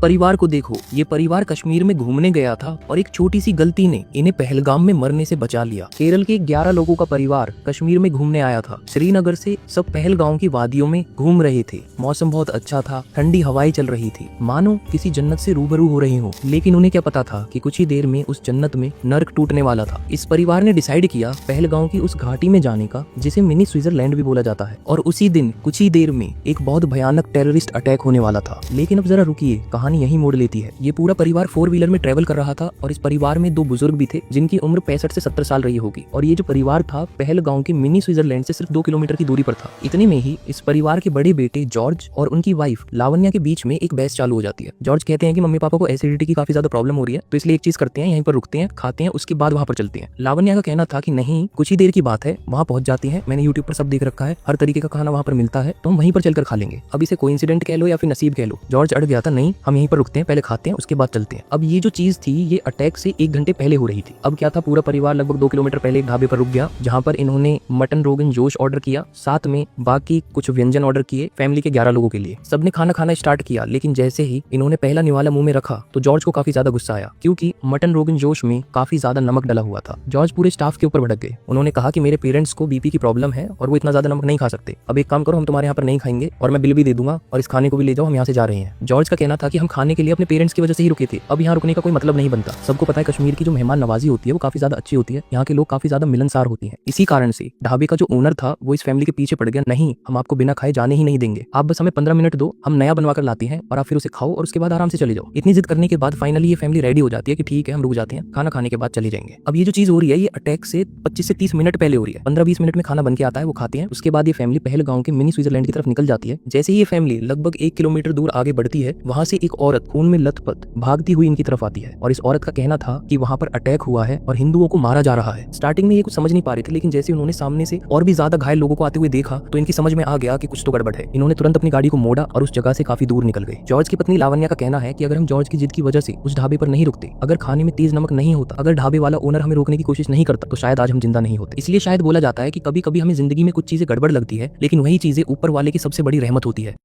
परिवार को देखो, ये परिवार कश्मीर में घूमने गया था और एक छोटी सी गलती ने इन्हें पहलगाम में मरने से बचा लिया। केरल के 11 लोगों का परिवार कश्मीर में घूमने आया था। श्रीनगर से सब पहलगाम की वादियों में घूम रहे थे। मौसम बहुत अच्छा था, ठंडी हवाएं चल रही थी, मानो किसी जन्नत से रूबरू हो रही हो। लेकिन उन्हें क्या पता था कि कुछ ही देर में उस जन्नत में नर्क टूटने वाला था। इस परिवार ने डिसाइड किया पहलगाम की उस घाटी में जाने का, जिसे मिनी स्विट्जरलैंड भी बोला जाता है। और उसी दिन कुछ ही देर में एक बहुत भयानक टेररिस्ट अटैक होने वाला था। लेकिन अब जरा रुकिए, कहानी यही मोड़ लेती है। ये पूरा परिवार 4 व्हीलर में ट्रेवल कर रहा था और इस परिवार में 2 बुजुर्ग भी थे जिनकी उम्र 65 से 70 साल रही होगी। और ये जो परिवार था पहलगाम के मिनी स्विट्जरलैंड से सिर्फ 2 किलोमीटर की दूरी पर था। इतने में ही इस परिवार के बड़े बेटे जॉर्ज और उनकी वाइफ लावण्या के बीच में एक बहस चालू हो जाती है। जॉर्ज कहते हैं कि मम्मी पापा को एसिडिटी की काफी ज्यादा प्रॉब्लम हो रही है, तो इसलिए एक चीज करते हैं, यहीं पर रुकते हैं, खाते हैं, उसके बाद वहां पर चलते हैं। लावण्या का कहना था कि नहीं, कुछ ही देर की बात है, वहां पहुंच जाती है, मैंने यूट्यूब पर सब देख रखा है, हर तरीके का खाना वहां पर मिलता है, तो हम वहीं पर चलकर खा लेंगे। अब इसे कोइंसिडेंट कह लो या फिर नसीब कह लो, जॉर्ज अड़ गया था, नहीं हम यहीं पर रुकते हैं, पहले खाते हैं उसके बाद चलते हैं। अब ये जो चीज थी ये अटैक से 1 घंटे पहले हो रही थी। अब क्या था, पूरा परिवार लगभग 2 किलोमीटर पहले एक ढाबे पर रुक गया, जहां पर इन्होंने मटन रोगन जोश ऑर्डर किया, साथ में बाकी कुछ व्यंजन ऑर्डर किए फैमिली के 11 लोगों के लिए। सबने खाना खाना स्टार्ट किया, लेकिन जैसे ही इन्होंने पहला निवाला मुंह में रखा तो जॉर्ज को काफी ज्यादा गुस्सा आया, क्योंकि मटन रोगन जोश में काफी ज्यादा नमक डला हुआ था। जॉर्ज पूरे स्टाफ के ऊपर भड़क गए। उन्होंने कहा कि मेरे पेरेंट्स को बीपी की प्रॉब्लम है और वो इतना ज्यादा नमक नहीं खा सकते। अब एक काम करो, हम तुम्हारे यहाँ पर नहीं खाएंगे और मैं बिल भी दे दूंगा और इस खाने को भी ले जाओ, हम यहाँ से जा रहे हैं। जॉर्ज का कहना था कि हम खाने के लिए अपने पेरेंट्स की वजह से ही रुके थे, अब यहाँ रुकने का कोई मतलब नहीं बनता। सबको पता है कश्मीर की जो मेहमान नवाजी होती है वो काफी ज्यादा अच्छी होती है, यहाँ के लोग काफी ज्यादा मिलनसार होती हैं। इसी कारण से ढाबे का जो ओनर था वो इस फैमिली के पीछे पड़ गया, नहीं हम आपको बिना खाए जाने ही नहीं देंगे, आप बस हमें 15 मिनट दो, हम नया बनवा कर लाते हैं और आप फिर उसे खाओ और उसके बाद आराम से चले जाओ। इतनी जिद करने के बाद फाइनली ये फैमिली रेडी हो जाती है कि ठीक है हम रुक जाते हैं, खाना खाने के बाद चले जाएंगे। अब ये जो चीज हो रही है ये अटैक से 25 से 30 मिनट पहले हो रही है। 15-20 मिनट में खाना बन के आता है, वो खाते हैं, उसके बाद ये फैमिली पहलगाम के मिनी स्विट्जरलैंड की तरफ निकल जाती है। जैसे ही ये फैमिली लगभग 1 किलोमीटर दूर आगे बढ़ती है, वहां से एक औरत खून में लथपथ भागती हुई इनकी तरफ आती है और इस औरत का कहना था कि वहां पर अटैक हुआ है और हिंदुओं को मारा जा रहा है। स्टार्टिंग में ये कुछ समझ नहीं पा रहे थे, लेकिन जैसे उन्होंने सामने से और भी ज्यादा घायल लोगों को आते हुए देखा तो इनकी समझ में आ गया कि कुछ तो गड़बड़ है। इन्होंने तुरंत अपनी गाड़ी को मोड़ा और उस जगह से काफी दूर निकल गए। जॉर्ज की पत्नी लावण्या का कहना है कि अगर हम जॉर्ज की जिद की वजह से उस ढाबे पर नहीं रुकते, अगर खाने में तेज नमक नहीं होता, अगर ढाबे वाला ओनर हमें रोकने की कोशिश नहीं करता, तो शायद आज हम जिंदा नहीं होते। इसलिए शायद बोला जाता है कि कभी कभी हमें जिंदगी में कुछ चीजें गड़बड़ लगती है, लेकिन वही चीजें ऊपर वाले की सबसे बड़ी रहमत होती है।